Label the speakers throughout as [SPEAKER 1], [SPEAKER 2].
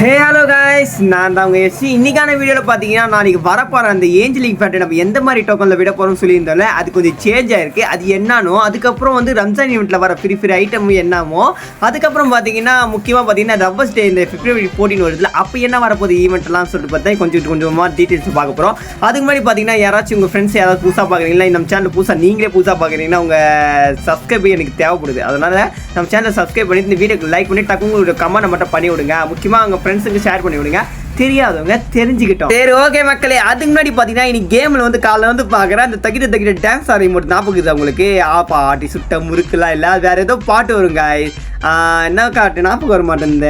[SPEAKER 1] Hey hello guys, நான் தான் உங்கள் எஸ்சி. இன்றைக்கான வீடியோவில் பார்த்தீங்கன்னா நாளைக்கு வரப்போகிற அந்த ஏஞ்சலிங் ஃபேட்டை நம்ம எந்த மாதிரி டோக்கனில் விட போகிறோம்னு சொல்லியிருந்தோம்ல, அது கொஞ்சம் சேஞ்ச் ஆகிருக்கு. அது என்னன்னோ அதுக்கப்புறம் வந்து ரம்ஜான் ஈவெண்ட்டில் வர ஃப்ரீ ஐட்டம் என்னமோ, அதுக்கப்புறம் பார்த்தீங்கன்னா முக்கியமாக பார்த்தீங்கன்னா ரப்பர்ஸ் டே இந்த February 14 வருதுல, அப்போ என்ன வரப்போகுது ஈவெண்ட்லாம் சொல்லிட்டு பார்த்தா கொஞ்சமாக டீட்டெயில்ஸ் பார்க்க போகிறோம். அதுக்கு முன்னாடி பார்த்தீங்கன்னா யாராச்சும் உங்கள் ஃப்ரெண்ட்ஸ் யாராவது புதுசாக பார்க்குறீங்களா, நம்ம சேனல் நீங்களே புதுசாக பார்க்குறீங்கன்னா உங்கள் சப்ஸ்கிரைப் எனக்கு தேவைப்படுது. அதனால் நம்ம சேனலை சப்ஸ்கிரைப் பண்ணி இந்த வீடியோக்கு லைக் பண்ணி டக்கு உங்களோட கமெண்ட் மட்டும் பண்ணி விடுங்க. முக்கியமாக உங்கள் ஃப்ரெண்ட்ஸுக்கு ஷேர் பண்ணி விடுங்க, தெரியாதவங்க தெரிஞ்சுக்கிட்டோம். சரி, ஓகே மக்களே. அதுக்கு முன்னாடி பார்த்தீங்கன்னா இன்னைக்கு கேமில் வந்து காலைல வந்து பார்க்குறேன் அந்த தகிட டான்ஸ் ஆடி மட்டும் ஞாபகம் உங்களுக்கு. பாட்டி சுட்ட முறுக்குலாம் இல்லை, வேற ஏதோ பாட்டு வருங்க. என்ன காட்டு ஞாபகம் வர மாட்டேன். இந்த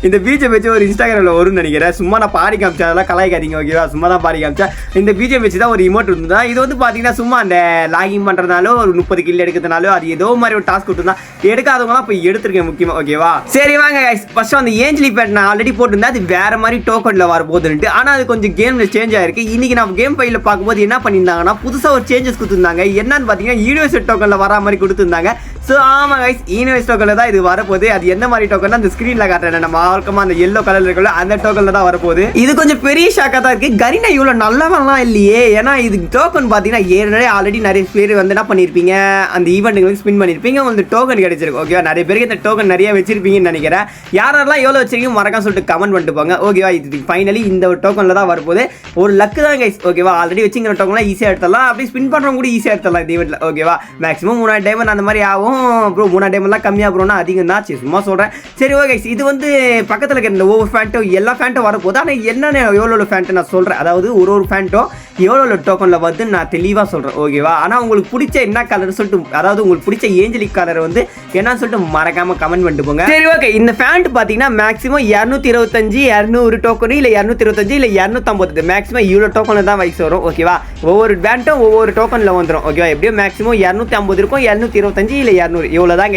[SPEAKER 1] இந்த பீஜம் வச்சு ஒரு இன்ஸ்டாகிராமில் வரும்னு நினைக்கிறேன். சும்மா நான் பாடி காமிச்சேன், அதெல்லாம் கலாய்க்காதீங்க ஓகேவா. சும்மா தான் பாடி காமிச்சேன். இந்த பீஜம் வச்சு தான் ஒரு இமோட் இருந்ததா. இது வந்து பார்த்தீங்கன்னா சும்மா அந்த லாகிங் பண்ணுறதுனாலும் ஒரு 30 கில் எடுக்கிறதுனாலும் அது ஏதோ மாதிரி ஒரு டாஸ்க் கொடுத்துருந்தா எடுக்காதவங்களாம் போய் எடுத்துருக்கேன் முக்கியமாக ஓகேவா. சரி வாங்க கைஸ், ஃபர்ஸ்ட் அந்த ஏஞ்சலி பேட் நான் ஆல்ரெடி போட்டிருந்தேன். அது வேற மாதிரி டோக்கனில் வரப்போகுதுன்ட்டு. ஆனால் அது கொஞ்சம் கேமில் சேஞ்ச் ஆயிருக்கு. இன்னைக்கு நம்ம கேம் ஃபைலில் பார்க்கும்போது என்ன பண்ணியிருந்தாங்கன்னா புதுசாக ஒரு சேஞ்சஸ் கொடுத்துருந்தாங்க. என்னன்னு பார்த்தீங்கன்னா யூனிவர்சிட்டி டோக்கனில் வரா மாதிரி கொடுத்துருந்தாங்க. ஸோ ஆமாம் கைஸ், யூனிவர்ஸ் டோக்கனில் தான் இது வரப்போகுது. அது என்ன மாதிரி டோக்கன் அந்த ஸ்க்ரீனில் காட்டுறேன் நம்ம வழக்கமாக அந்த எல்லோ கலரில் இருக்கல அந்த டோக்கனில் தான் வரப்போகுது. இது கொஞ்சம் பெரிய ஷாக்காக தான் இருக்குது. கரீனா இவ்வளோ நல்லவெல்லாம் இல்லையே. ஏன்னா இது டோக்கன் பார்த்தீங்கன்னா ஏற்கனவே ஆல்ரெடி நிறைய பேர் வந்து என்ன பண்ணியிருப்பீங்க, அந்த ஈவெண்ட்டுக்கு ஸ்பின் பண்ணியிருப்பீங்க, உங்களுக்கு டோக்கன் கிடைச்சிருக்கு ஓகேவா. நிறைய பேருக்கு இந்த டோக்கன் நிறைய வச்சிருப்பீங்கன்னு நினைக்கிறேன். யாரெல்லாம் எவ்வளோ வச்சிருக்கீங்க மறக்காம சொல்லிட்டு கமெண்ட் பண்ணிட்டு போங்க ஓகேவா. இது ஃபைனலி இந்த ஒரு டோக்கனில் தான் வரப்போகுது. ஒரு லக்கு தான் கைஸ் ஓகேவா. ஆல்ரெடி வச்சுங்கிற டோக்கன்லாம் ஈஸியாக எடுத்துடலாம், அப்படி ஸ்பின் பண்ணுறவங்க கூட ஈஸியாக எடுத்துடலாம் இந்த ஈவெண்ட்டில் ஓகேவா. மேக்ஸிமம் 3000 டைமண்ட் அந்த மாதிரி ஆகும் ப்ரோ. 3000 டைமெல்லாம் கம்மியாக ப்ரோனா அதிகம் தான். சரி சும்மா சொல்கிறேன். சரி ஓகே, இது வந்து பக்கத்தில் இருக்கிற இந்த ஒவ்வொரு ஃபேண்ட்டும் எல்லா ஃபேண்ட்டும் வரப்போகுது. ஆனால் என்னென்ன எவ்வளோ ஃபேண்ட்டு நான் சொல்கிறேன், அதாவது ஒரு ஃபேண்ட்டும் எவ்வளோ டோக்கனில் வந்து நான் தெளிவாக சொல்கிறேன் ஓகேவா. ஆனால் உங்களுக்கு பிடிச்ச என்ன கலர் சொல்லிட்டு, அதாவது உங்களுக்கு பிடிச்ச ஏஞ்சலிக் கலர் வந்து என்னன்னு சொல்லிட்டு மறக்காமல் கமெண்ட் பண்ணிட்டு போங்க. சரி ஓகே, இந்த ஃபேண்ட் பார்த்தீங்கன்னா மேக்ஸிமம் 225 200 டோக்கனு இல்லை 225 இல்லை 250 மேக்ஸிமம் இவ்வளோ டோக்கனில் தான் வயசு வரும் ஓகேவா. ஒவ்வொரு பேண்ட்டும் ஒவ்வொரு டோக்கனில் வந்துடும் ஓகேவா. எப்படியும் மேக்ஸிமம் 250 இருக்கும், 225 இல்லை 200 இவ்வளோ தான்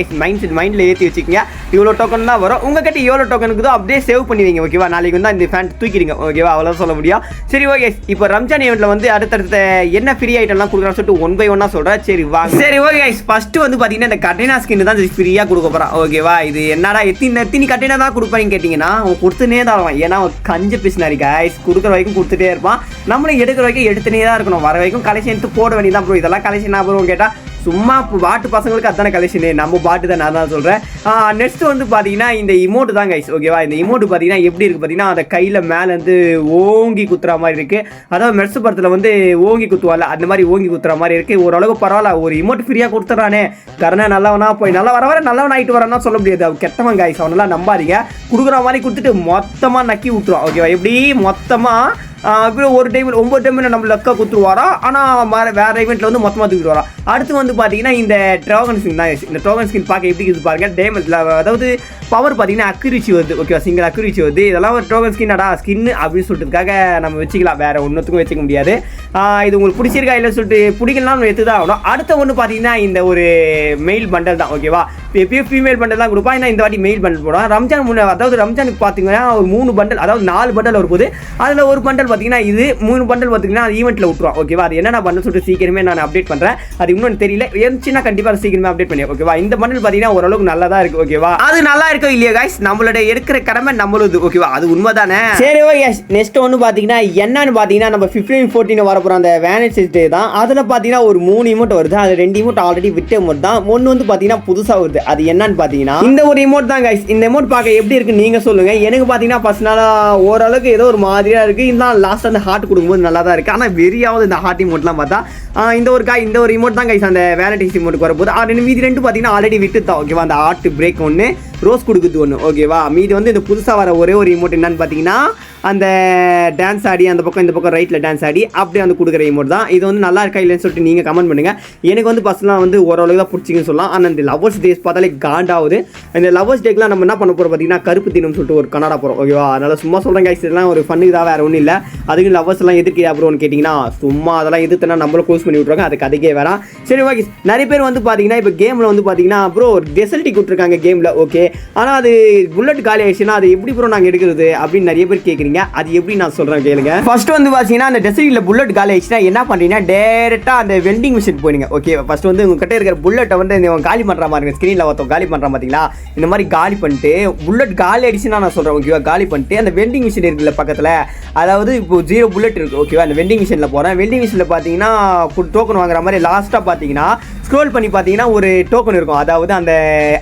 [SPEAKER 1] மைண்டில் ஏற்றி வச்சுக்கோங்க. இவ்வளோ டோக்கன் தான் வரும். உங்ககிட்ட எவ்வளோ டோக்கனுக்கு தான் அப்படியே சேவ் பண்ணுவீங்க ஓகேவா. நாளைக்கு வந்து இந்த ஃபேண்ட் தூக்கிடுங்க ஓகேவா, அவ்வளோ சொல்ல முடியும். சரி ஓகே, இப்போ ரம்ஜான் ஈவெண்ட்டில் வந்து அடுத்தடுத்த என்ன ஃப்ரீ ஐட்டம்லாம் கொடுக்குறான்னு சொல்லிட்டு 1 by 1 சொல்கிறேன். சரி வாங்க. சரி ஓகே கைஸ், ஃபர்ஸ்ட் வந்து பார்த்தீங்கன்னா இந்த கட்டைனா ஸ்கின் தான் ஃப்ரீயாக கொடுக்க போகிறான் ஓகேவா. இது என்னடா எத்தனை கட்டைனா தான் கொடுப்பான்னு கேட்டிங்கன்னா அவன் கொடுத்துனே தான் வருவான். ஏன்னா அவன் கஞ்ச பிசினாரி கைஸ், கொடுக்குற வரைக்கும் கொடுத்துட்டே இருப்பான். நம்மளும் எடுக்கிற வரைக்கும் எடுத்துனே தான் இருக்கணும். வர வரைக்கும் கலெக்ஷன் எடுத்து போட வேண்டியதான் ப்ரோ. இதெல்லாம் கலெக்ஷன் ஆகும் கேட்டால் சும்மா பாட்டு பசங்களுக்கு அதான கலெக்ஷனு, நம்ம பாட்டு தான் நான் தான் சொல்கிறேன். நெக்ஸ்ட் வந்து பார்த்தீங்கன்னா இந்த இமோட்டு தான் கைஸ் ஓகேவா. இந்த இமோட்டு பார்த்தீங்கன்னா எப்படி இருக்குது பார்த்தீங்கன்னா அந்த கையில் மேலே வந்து ஓங்கி குத்துற மாதிரி இருக்குது. அதாவது மெர்சு படத்தில் வந்து ஓங்கி குத்துவால அந்த மாதிரி ஓங்கி குத்துற மாதிரி இருக்குது. ஓரளவுக்கு பரவாயில்ல. ஒரு இமோட்டு ஃப்ரீயாக கொடுத்துட்றானே, கரணை நல்லவனா போய் நல்லா வர நல்லவன் ஆகிட்டு வரான்னா சொல்ல முடியாது. அவன் கெட்டவன் கைஸ், அவனெல்லாம் நம்பாதீங்க. கொடுக்குற மாதிரி கொடுத்துட்டு மொத்தமாக நக்கி விட்டுருவான் ஓகேவா. எப்படி மொத்தமாக இப்படி ஒரு டைம் 9 டைம் நம்ம லக்கா கொடுத்துருவாரா. ஆனால் வேறு ஈவெண்ட்டில் வந்து மொத்தமாக தூக்கிட்டு வரா. அடுத்து வந்து பார்த்தீங்கன்னா இந்த ட்ராகன் ஸ்கின் தான். இந்த ட்ராகன் ஸ்கின் பார்க்க எப்படி இருக்குது பாருங்கள். டைமண்ட்ல அதாவது பவர் பார்த்தீங்கன்னா அக்யூரிசி வருது ஓகேவா. சிங்கிள் அக்யூரிசி வருது. இதெல்லாம் ஒரு ட்ராகன் ஸ்கின்னடா ஸ்கின் அப்படின்னு சொல்லிட்டுக்காக நம்ம வச்சுக்கலாம், வேறு ஒன்றுத்துக்கும் வச்சுக்க முடியாது. இது உங்களுக்கு பிடிச்சிருக்கா இல்லைன்னு சொல்லிட்டு பிடிக்கலாம் எடுத்து தான் ஆகணும். அடுத்த ஒன்று பார்த்தீங்கன்னா இந்த ஒரு மெயில் பண்டல் தான் ஓகேவா. எப்பயும் ஃபீமேல் பண்டல் தான் கொடுப்பா. ஏன்னா இந்த வாட்டி மெயில் பண்டல் போடும். அதாவது ரம்ஜானுக்கு பார்த்தீங்கன்னா ஒரு 3 பண்டல், அதாவது 4 பண்டல் வரும்போது அதில் ஒரு பண்டல் பார்த்தீங்கன்னா இது 3 பண்டல் பார்த்தீங்கன்னா அது ஈவெண்ட்டில் விட்டுருவோம் ஓகேவா. அது என்ன பண்டல் சொல்லிட்டு சீக்கிரமே நான் அப்டேட் பண்ணுறேன். அது இன்னும் தெரியல, இருந்துச்சுன்னா கண்டிப்பாக சீக்கிரமே அப்டேட் பண்ணி ஓகேவா. இந்த பண்டல் பார்த்தீங்கன்னா ஓரளவுக்கு நல்லா தான் இருக்குது ஓகேவா. அது நல்லா இருக்கும் இல்லையா கைஸ், நம்மளோட எடுக்கிற கடமை நம்மளுது ஓகேவா. அது உண்மை தானே. சரி ஓகே, நெக்ஸ்ட் ஒன்று பார்த்தீங்கன்னா என்னன்னு பார்த்தீங்கன்னா நம்ம 15-14 வரப்போகிற அந்த வேலண்டைன்ஸ் டே தான். அதில் பார்த்தீங்கன்னா ஒரு 3 இமோட் வருது. அது 2 இமோட் ஆல்ரெடி விட்ட இமோட் தான். ஒன்று வந்து பார்த்தீங்கன்னா புதுசாக வருது. அது என்னன்னு பார்த்தீங்கன்னா இந்த ஒரு இமோட் தான் கைஸ். இந்த இமோட் பார்க்க எப்படி இருக்குன்னு நீங்கள் சொல்லுங்கள். எனக்கு பார்த்தீங்கன்னா ஃபர்ஸ்ட் நாளாக ஓரளவுக்கு ஏதோ ஒரு மாதிரியாக இருக்குது. இருந்தாலும் லாஸ்ட் அந்த ஹார்ட் கொடுக்கும்போது நல்லா தான் இருக்குது. ஆனால் வெறியாவது இந்த ஹார்ட் இமோட்லாம் பார்த்தா இந்த ஒரு இமோட் தான் கைஸ் அந்த வேலண்டைன்ஸ் இமோட்டுக்கு வரப்போது. மீதி 2 பார்த்தீங்கன்னா ஆல்ரெடி விட்டு தான் ஓகேவா. அந்த ஹார்ட் பிரேக் ஒன்று, ரோஸ் கொடுக்குது ஒன்று ஓகேவா. மீதி வந்து இந்த புதுசாக வர ஒரே ஒரு இமோட் என்னன்னு பார்த்தீங்கன்னா அந்த டான்ஸ் ஆடி அந்த பக்கம் இந்த பக்கம் ரைட்டில் டான்ஸ் ஆடி அப்படியே வந்து கொடுக்குற இமோட் தான். இது வந்து நல்லா இருக்கா இல்லைன்னு சொல்லிட்டு நீங்கள் கமெண்ட் பண்ணுங்கள். எனக்கு வந்து பர்சனலாக வந்து ஓரளவு தான் பிடிச்சிங்கன்னு சொல்லலாம். ஆனால் இந்த லவர்ஸ் டேஸ் பார்த்தாலே காண்டாகுது. இந்த லவர்ஸ் டேக்கெலாம் நம்ம என்ன பண்ண போகிறோம் பார்த்தீங்கன்னா கருப்பு தினம்னு சொல்லிட்டு ஒரு கனடா போகிறோம் ஓகேவா. அதனால் சும்மா சொல்கிறேன் கைஸ், இதெல்லாம் ஒரு ஃபன்னுக்கு தான், வேறு ஒன்றும் இல்லை. அதுக்கு லவர்ஸ் எல்லாம் எதிர்க்கியா ப்ரோன்னு கேட்டிங்கன்னா சும்மா அதெல்லாம் எதிர்த்துனா நம்மளும் க்ளோஸ் பண்ணி விட்ருவாங்க. அதுக்கு அதுக்கே வேணாம். சரி ஓகே, நிறைய பேர் வந்து பார்த்தீங்கன்னா இப்போ கேமில் வந்து பார்த்தீங்கன்னா ப்ரோ டெசல்ட்டி கொடுத்துருக்காங்க கேமில் ஓகே. ஆனால் அது புல்லட் காலி ஆயிடுச்சுன்னா அது எப்படி ப்ரோ நாங்கள் எடுக்கிறது அப்படின்னு நிறைய பேர் கேட்குறீங்க. அது எப்படி நான் சொல்கிறேன் கேளுங்க. ஃபர்ஸ்ட் வந்து பார்த்தீங்கன்னா அந்த டெசர்ட்டில் புல்லட் காலி ஆயிடுச்சுன்னா என்ன பண்ணுறீங்கன்னா டேரெக்டாக அந்த வெண்டிங் மிஷின் போயிடுங்க. ஓகே, ஃபர்ஸ்ட் வந்து உங்ககிட்ட இருக்கிற புல்லட்டை வந்து காலி பண்ணுற மாதிரி ஸ்க்ரீனில் ஒருத்தவங்க காலி பண்ணுற பார்த்தீங்களா, இந்த மாதிரி காலி பண்ணிட்டு புல்லட் காலி ஆயிடுச்சுன்னா நான் சொல்கிறேன் ஓகேவா, காலி பண்ணிட்டு அந்த வெண்டிங் மிஷின் இருக்குல்ல பக்கத்தில், அதாவது இப்போ 0 புல்லட் இருக்குது ஓகேவா, அந்த வெண்டிங் மிஷினில் போகிறேன். வெண்டிங் மிஷினில் பார்த்தீங்கன்னா டோக்கன் வாங்குற மாதிரி லாஸ்ட்டாக பார்த்தீங்கன்னா ஸ்க்ரோல் பண்ணி பார்த்தீங்கன்னா ஒரு டோக்கன் இருக்கும், அதாவது அந்த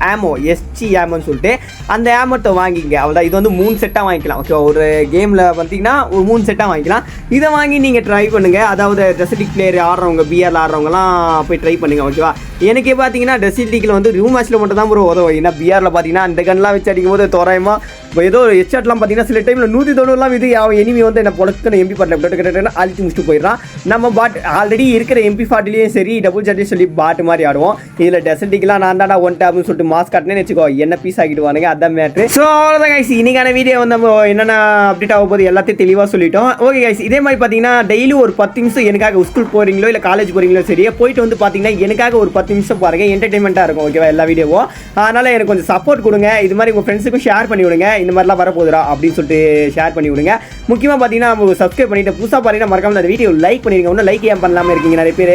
[SPEAKER 1] ஆமோ எஸ்சி ஆமோன்னு சொல்லிட்டு அந்த ஆமோத்தை வாங்கிங்க. அவ்வளோதான். இது வந்து 3 செட்டாக வாங்கிக்கலாம் ஓகேவா. ஒரு கேமில் பார்த்தீங்கன்னா ஒரு 3 செட்டாக வாங்கிக்கலாம். இதை வாங்கி நீங்கள் ட்ரை பண்ணுங்கள். அதாவது டெசர்ட்டிக் பிளேயர் ஆடுறவங்க, பிஆரில் ஆடுறவங்கலாம் போய் ட்ரை பண்ணுங்கள் ஓகேவா. எனக்கே பார்த்தீங்கன்னா டெசர்ட்டிக்கில் வந்து ரூம் மேட்ச்சில் மட்டும் தான் ஒரு உதவும். ஏன்னா பிஆரில் பார்த்தீங்கன்னா அந்த கன்லாம் வச்சு அடிக்கும் போது தோராயமாக ஏதோ ஹெட்ஷாட்லாம் பார்த்தீங்கன்னா சில டைமில் 190 இது எனிமி வந்து என்ன பொழக்கணும் எம்பி பாட்டில் கிட்ட அழிச்சு முடிச்சுட்டு போயிடறான். நம்ம பாட் ஆல்ரெடி இருக்கிற எம்பி ஃபார்ட்டிலையும் சரி டபுள் சார்ஜே சொல்லி பாட்டு மாதிரி ஆடுவோம். இதில் டெசர்ட்டிக்கெலாம் நான் தாண்டா ஒன் டேப்னு சொல்லிட்டு மாஸ்க் காட்டினேன்னு வச்சுக்கோ, என்ன பீஸ் ஆகிடுவானுங்க. அதான் மேட்ரு. ஸோ அவ்வளோதான் கைஸ், இன்னைக்கான வீடியோ வந்து நம்ம என்னென்ன அப்டேட் ஆக போது எல்லாத்தையும் தெளிவாக சொல்லிட்டோம். ஓகே கைஸ், இதே மாதிரி பார்த்தீங்கன்னா டெய்லி ஒரு 10 நிமிஷம் எனக்காக ஸ்கூல் போகிறீங்களோ இல்லை காலேஜ் போகிறீங்களோ சரி, போயிட்டு வந்து பார்த்தீங்கன்னா எனக்காக ஒரு 10 நிமிஷம் பாருங்கள், என்டர்டைன்மெண்ட்டாக இருக்கும் ஓகேவா எல்லா வீடியோவும். அதனால் எனக்கு கொஞ்சம் சப்போர்ட் கொடுங்க. இது மாதிரி உங்கள் ஃப்ரெண்ட்ஸுக்கும் ஷேர் பண்ணி விடுங்க. இந்த மாதிரிலாம் வரப்போகுதுரா அப்படின்னு சொல்லிட்டு ஷேர் பண்ணி விடுங்க. முக்கியமாக பார்த்தீங்கன்னா நம்ம சப்ஸ்கிரைப் பண்ணிட்டு புதுசாக பார்த்தீங்கன்னா மறக்காம அந்த வீடியோ லைக் பண்ணிடுங்க. ஒன்றும் லைக் ஏன் பண்ணலாமல் இருக்கீங்க நிறைய பேர்,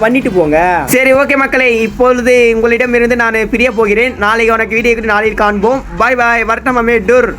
[SPEAKER 1] பண்ணிட்டு போங்க. சரி ஓகே மக்களே, இப்பொழுது உங்களிடம் இருந்து நான் பிரிய போகிறேன். நாளைக்கு உனக்கு வீடியோ நாளைக்கு காண்போம். பாய் பாய். வரட்டும் அமே டூர்.